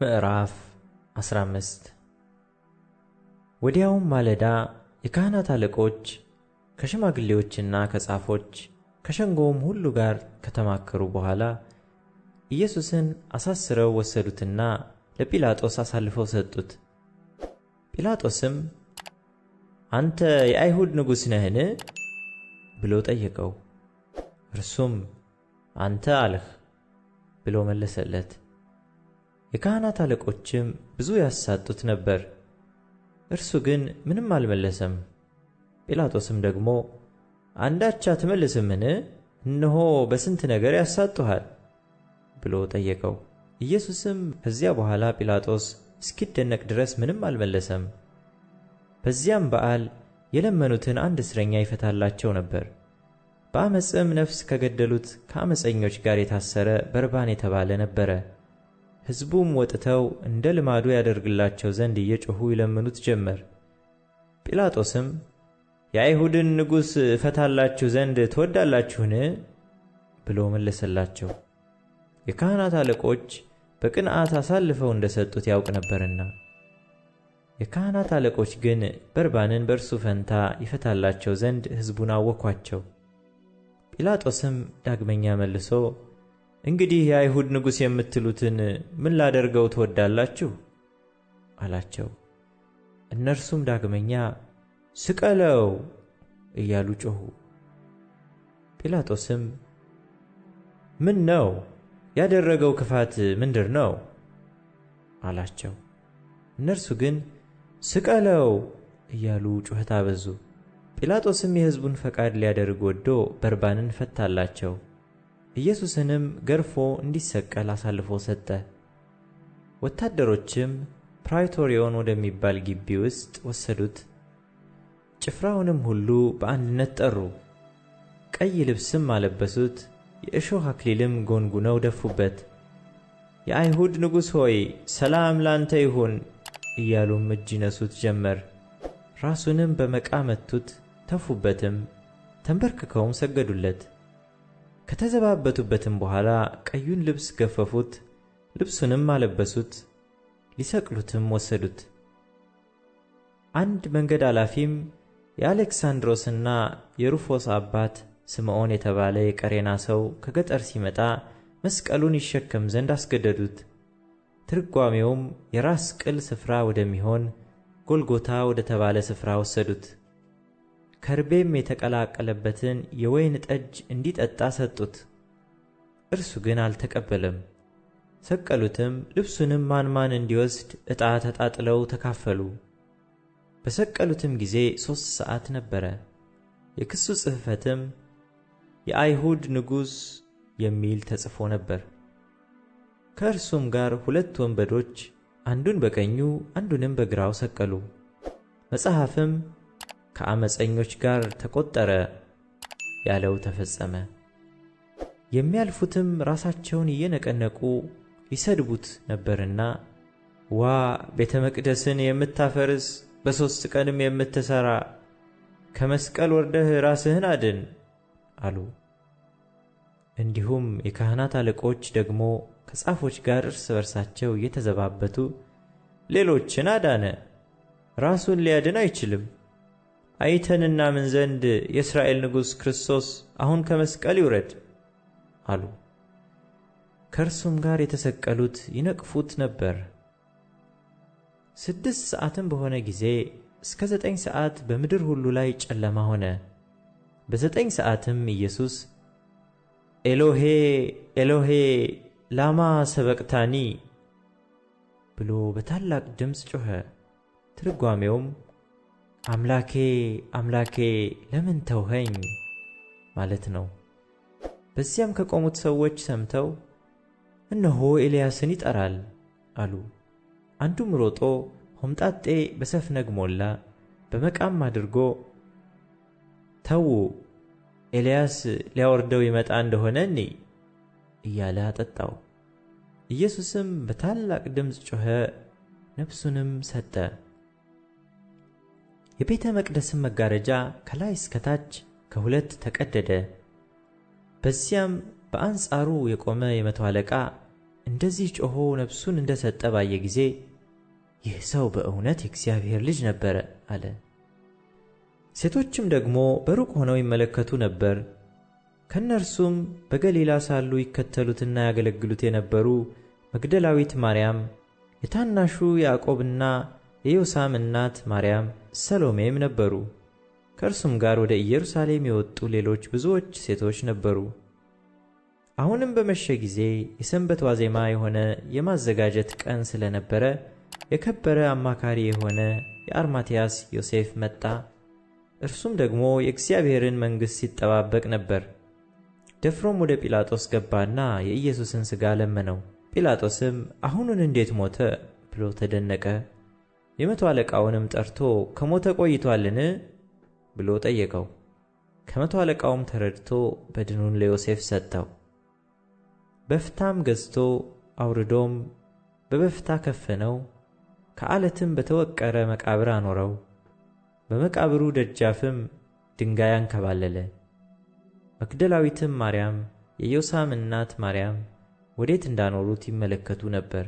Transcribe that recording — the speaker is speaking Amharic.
ምዕራፍ 15 ወዲያውም ማለዳ የካህናት አለቆች ከሽማግሌዎችና ከጻፎች ከሸንጎውም ሁሉ ጋር ከተማከሩ በኋላ ኢየሱስን አሳስረው ወሰዱትና ለጲላጦስ አሳልፈው ሰጡት። ጲላጦስም አንተ የአይሁድ ንጉሥ ነህን? ብሎ ጠየቀው። እርሱም አንተ አልህ ብሎ መለሰለት። የካህናት አለቆችም ብዙ ያሳጡት ነበር፣ እርሱ ግን ምንም አልመለሰም። ጲላጦስም ደግሞ አንዳች አትመልስምን? እነሆ በስንት ነገር ያሳጡሃል ብሎ ጠየቀው። ኢየሱስም ከዚያ በኋላ ጲላጦስ እስኪደነቅ ድረስ ምንም አልመለሰም። በዚያም በዓል የለመኑትን አንድ እስረኛ ይፈታላቸው ነበር። በዓመፅም ነፍስ ከገደሉት ከዓመፀኞች ጋር የታሰረ በርባን የተባለ ነበረ። ሕዝቡም ወጥተው እንደ ልማዱ ያደርግላቸው ዘንድ እየጮኹ ይለምኑት ጀመር። ጲላጦስም የአይሁድን ንጉሥ እፈታላችሁ ዘንድ ትወዳላችሁን? ብሎ መለሰላቸው። የካህናት አለቆች በቅንዓት አሳልፈው እንደ ሰጡት ያውቅ ነበርና። የካህናት አለቆች ግን በርባንን በእርሱ ፈንታ ይፈታላቸው ዘንድ ሕዝቡን አወኳቸው። ጲላጦስም ዳግመኛ መልሶ እንግዲህ የአይሁድ ንጉሥ የምትሉትን ምን ላደርገው ትወዳላችሁ? አላቸው። እነርሱም ዳግመኛ ስቀለው እያሉ ጮኹ። ጲላጦስም ምን ነው? ያደረገው ክፋት ምንድር ነው? አላቸው። እነርሱ ግን ስቀለው እያሉ ጩኸት አበዙ። ጲላጦስም የሕዝቡን ፈቃድ ሊያደርግ ወዶ በርባንን ፈታላቸው። ኢየሱስንም ገርፎ እንዲሰቀል አሳልፎ ሰጠ። ወታደሮችም ፕራይቶሪዮን ወደሚባል ግቢ ውስጥ ወሰዱት። ጭፍራውንም ሁሉ በአንድነት ጠሩ። ቀይ ልብስም አለበሱት፣ የእሾህ አክሊልም ጎንጉነው ደፉበት። የአይሁድ ንጉሥ ሆይ ሰላም ላንተ ይሁን እያሉም እጅ ይነሱት ጀመር። ራሱንም በመቃ መቱት፣ ተፉበትም፣ ተንበርክከውም ሰገዱለት። ከተዘባበቱበትም በኋላ ቀዩን ልብስ ገፈፉት፣ ልብሱንም አለበሱት፣ ሊሰቅሉትም ወሰዱት። አንድ መንገድ አላፊም የአሌክሳንድሮስና የሩፎስ አባት ስምዖን የተባለ የቀሬና ሰው ከገጠር ሲመጣ መስቀሉን ይሸከም ዘንድ አስገደዱት። ትርጓሜውም የራስ ቅል ስፍራ ወደሚሆን ጎልጎታ ወደ ተባለ ስፍራ ወሰዱት። ከርቤም የተቀላቀለበትን የወይን ጠጅ እንዲጠጣ ሰጡት። እርሱ ግን አልተቀበለም። ሰቀሉትም። ልብሱንም ማን ማን እንዲወስድ ዕጣ ተጣጥለው ተካፈሉ። በሰቀሉትም ጊዜ 3 ሰዓት ነበረ። የክሱ ጽሕፈትም የአይሁድ ንጉሥ የሚል ተጽፎ ነበር። ከእርሱም ጋር 2 ወንበዶች አንዱን በቀኙ አንዱንም በግራው ሰቀሉ። መጽሐፍም ከዓመፀኞች ጋር ተቆጠረ ያለው ተፈጸመ። የሚያልፉትም ራሳቸውን እየነቀነቁ ሊሰድቡት ነበርና ዋ ቤተ መቅደስን የምታፈርስ በ3 ቀንም የምትሠራ ከመስቀል ወርደህ ራስህን አድን አሉ። እንዲሁም የካህናት አለቆች ደግሞ ከጻፎች ጋር እርስ በርሳቸው እየተዘባበቱ ሌሎችን አዳነ፣ ራሱን ሊያድን አይችልም። አይተን እናምን ዘንድ የእስራኤል ንጉሥ ክርስቶስ አሁን ከመስቀል ይውረድ አሉ። ከእርሱም ጋር የተሰቀሉት ይነቅፉት ነበር። 6 ሰዓትም በሆነ ጊዜ እስከ 9 ሰዓት በምድር ሁሉ ላይ ጨለማ ሆነ። በ9 ሰዓትም ኢየሱስ ኤሎሄ ኤሎሄ ላማ ሰበቅታኒ ብሎ በታላቅ ድምፅ ጮኸ። ትርጓሜውም አምላኬ አምላኬ ለምን ተውኸኝ ማለት ነው። በዚያም ከቆሙት ሰዎች ሰምተው እነሆ ኤልያስን ይጠራል አሉ። አንዱም ሮጦ ሆምጣጤ በሰፍነግ ሞላ፣ በመቃም አድርጎ ተዉ ኤልያስ ሊያወርደው ይመጣ እንደሆነ እንይ እያለ አጠጣው። ኢየሱስም በታላቅ ድምፅ ጮኸ፣ ነፍሱንም ሰጠ። የቤተ መቅደስም መጋረጃ ከላይ እስከ ታች ከ2 ተቀደደ። በዚያም በአንጻሩ የቆመ የመቶ አለቃ እንደዚህ ጮኾ ነፍሱን እንደሰጠ ባየ ጊዜ ይህ ሰው በእውነት የእግዚአብሔር ልጅ ነበረ አለ። ሴቶችም ደግሞ በሩቅ ሆነው ይመለከቱ ነበር። ከእነርሱም በገሊላ ሳሉ ይከተሉትና ያገለግሉት የነበሩ መግደላዊት ማርያም፣ የታናሹ ያዕቆብና የዮሳም እናት ማርያም፣ ሰሎሜም ነበሩ። ከእርሱም ጋር ወደ ኢየሩሳሌም የወጡ ሌሎች ብዙዎች ሴቶች ነበሩ። አሁንም በመሸ ጊዜ የሰንበት ዋዜማ የሆነ የማዘጋጀት ቀን ስለነበረ የከበረ አማካሪ የሆነ የአርማትያስ ዮሴፍ መጣ። እርሱም ደግሞ የእግዚአብሔርን መንግሥት ሲጠባበቅ ነበር። ደፍሮም ወደ ጲላጦስ ገባና የኢየሱስን ሥጋ ለመነው። ጲላጦስም አሁኑን እንዴት ሞተ ብሎ ተደነቀ። የመቶ አለቃውንም ጠርቶ ከሞተ ቆይቶአልን ብሎ ጠየቀው። ከመቶ አለቃውም ተረድቶ በድኑን ለዮሴፍ ሰጠው። በፍታም ገዝቶ አውርዶም በበፍታ ከፈነው፣ ከዓለትም በተወቀረ መቃብር አኖረው። በመቃብሩ ደጃፍም ድንጋይ አንከባለለ። መግደላዊትም ማርያም፣ የዮሳም እናት ማርያም ወዴት እንዳኖሩት ይመለከቱ ነበር።